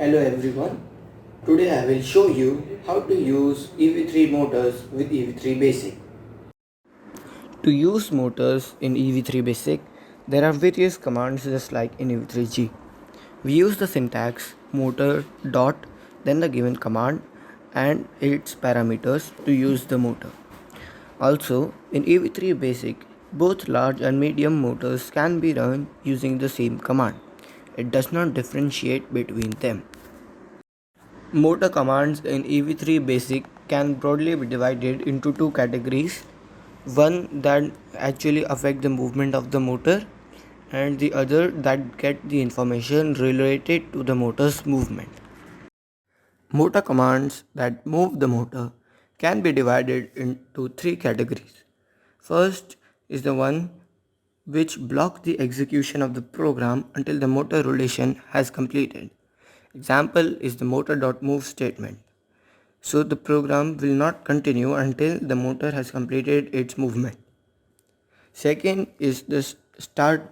Hello everyone. Today I will show you how to use EV3 motors with EV3 Basic. To use motors in EV3 Basic, there are various commands just like in EV3-G. We use the syntax motor dot then the given command and its parameters to use the motor. Also, in EV3 Basic, both large and medium motors can be run using the same command. It does not differentiate between them. Motor commands in EV3 Basic can broadly be divided into two categories. One that actually affect the movement of the motor and the other that get the information related to the motor's movement. Motor commands that move the motor can be divided into three categories. First is the one which block the execution of the program until the motor relation has completed. Example is the motor.move statement. So the program will not continue until the motor has completed its movement. Second is the start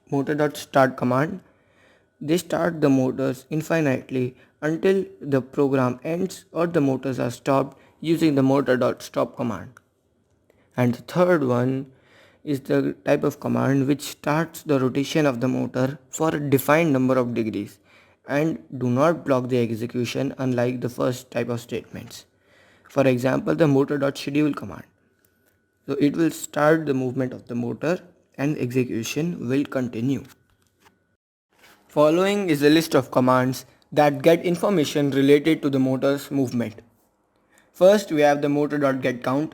motor.start command. They start the motors infinitely until the program ends or the motors are stopped using the motor.stop command. And the third one is the type of command which starts the rotation of the motor for a defined number of degrees and do not block the execution unlike the first type of statements. For example, the motor.schedule command. So it will start the movement of the motor and execution will continue. Following is a list of commands that get information related to the motor's movement. First, we have the motor.getCount,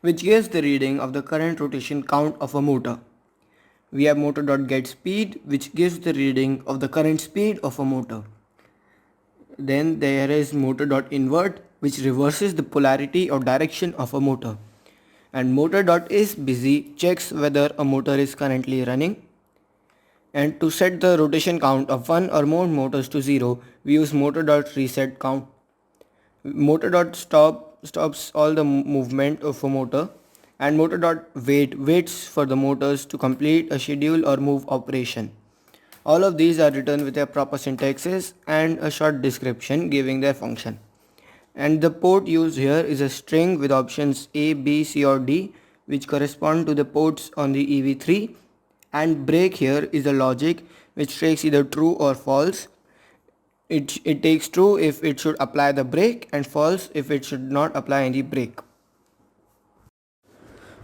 which gives the reading of the current rotation count of a motor. We have motor.getSpeed, which gives the reading of the current speed of a motor. Then there is motor.invert, which reverses the polarity or direction of a motor. And motor.isBusy checks whether a motor is currently running. And to set the rotation count of one or more motors to 0, we use motor.resetCount. Motor.stop stops all the movement of a motor, and motor.wait waits for the motors to complete a schedule or move operation. All of these are written with their proper syntaxes and a short description giving their function. And the port used here is a string with options A, B, C or D, which correspond to the ports on the EV3, and break here is a logic which takes either true or false. It takes true if it should apply the brake and false if it should not apply any brake.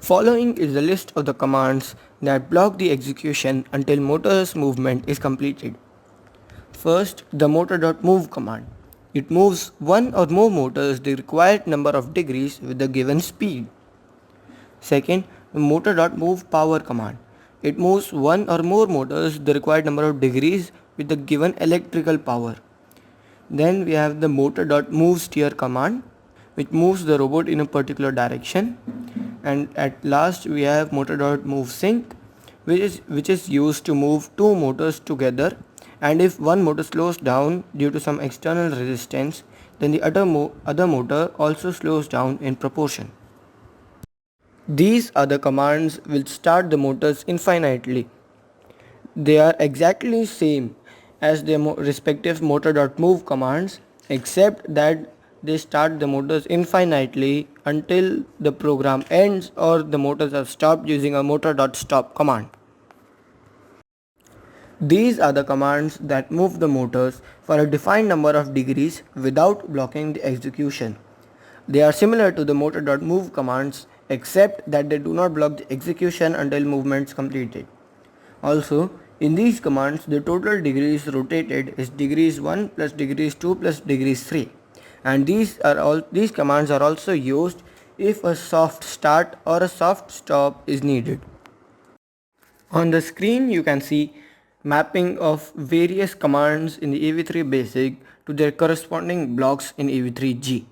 Following is a list of the commands that block the execution until motor's movement is completed. First, the motor.move command. It moves one or more motors the required number of degrees with the given speed. Second, the motor.movePower command. It moves one or more motors the required number of degrees with the given electrical power. Then we have the motor.moveSteer command, which moves the robot in a particular direction. And at last we have motor.moveSync, which is used to move two motors together, and if one motor slows down due to some external resistance, then the other motor also slows down in proportion. These other commands will start the motors infinitely. They are exactly same as their respective motor.move commands, except that they start the motors infinitely until the program ends or the motors are stopped using a motor.stop command. These are the commands that move the motors for a defined number of degrees without blocking the execution. They are similar to the motor.move commands except that they do not block the execution until movement is completed. Also, in these commands, the total degrees rotated is degrees 1 plus degrees 2 plus degrees 3. And these commands are also used if a soft start or a soft stop is needed. On the screen you can see mapping of various commands in the EV3 Basic to their corresponding blocks in EV3-G.